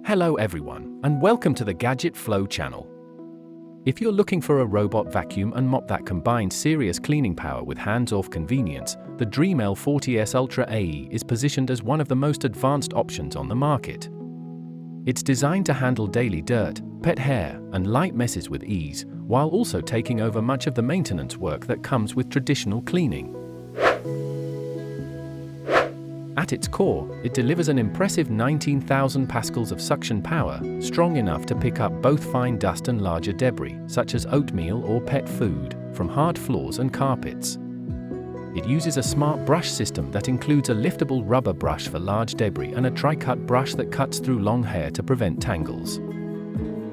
Hello everyone, and welcome to the Gadget Flow channel. If you're looking for a robot vacuum and mop that combines serious cleaning power with hands-off convenience, the Dreame L40s Ultra AE is positioned as one of the most advanced options on the market. It's designed to handle daily dirt, pet hair, and light messes with ease, while also taking over much of the maintenance work that comes with traditional cleaning. At its core, it delivers an impressive 19,000 pascals of suction power, strong enough to pick up both fine dust and larger debris, such as oatmeal or pet food, from hard floors and carpets. It uses a smart brush system that includes a liftable rubber brush for large debris and a TriCut brush that cuts through long hair to prevent tangles.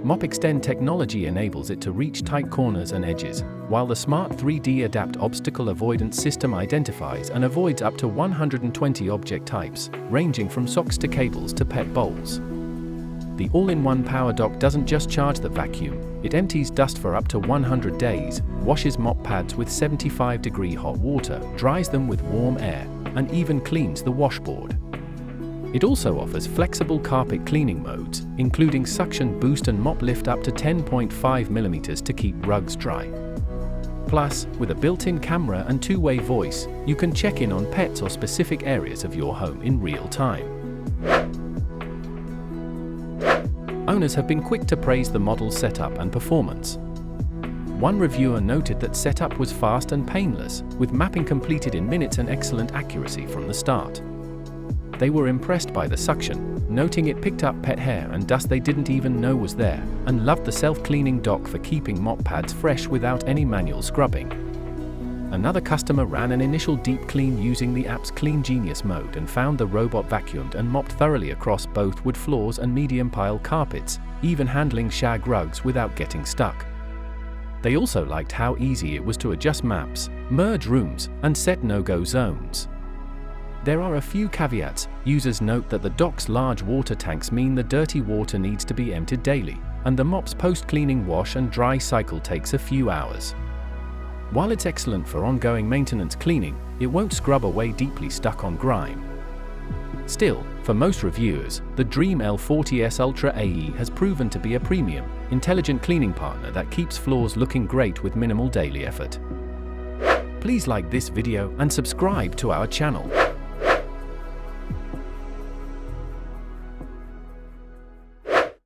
MopExtend technology enables it to reach tight corners and edges, while the smart 3D Adapt obstacle avoidance system identifies and avoids up to 120 object types, ranging from socks to cables to pet bowls. The all-in-one PowerDock doesn't just charge the vacuum, it empties dust for up to 100 days, washes mop pads with 75-degree hot water, dries them with warm air, and even cleans the washboard. It also offers flexible carpet cleaning modes, including suction boost and mop lift up to 10.5 mm to keep rugs dry. Plus, with a built-in camera and two-way voice, you can check in on pets or specific areas of your home in real time. Owners have been quick to praise the model's setup and performance. One reviewer noted that setup was fast and painless, with mapping completed in minutes and excellent accuracy from the start. They were impressed by the suction, noting it picked up pet hair and dust they didn't even know was there, and loved the self-cleaning dock for keeping mop pads fresh without any manual scrubbing. Another customer ran an initial deep clean using the app's Clean Genius mode and found the robot vacuumed and mopped thoroughly across both wood floors and medium pile carpets, even handling shag rugs without getting stuck. They also liked how easy it was to adjust maps, merge rooms, and set no-go zones. There are a few caveats. Users note that the dock's large water tanks mean the dirty water needs to be emptied daily, and the mop's post-cleaning wash and dry cycle takes a few hours. While it's excellent for ongoing maintenance cleaning, it won't scrub away deeply stuck on grime. Still, for most reviewers, the Dreame L40s Ultra AE has proven to be a premium, intelligent cleaning partner that keeps floors looking great with minimal daily effort. Please like this video and subscribe to our channel.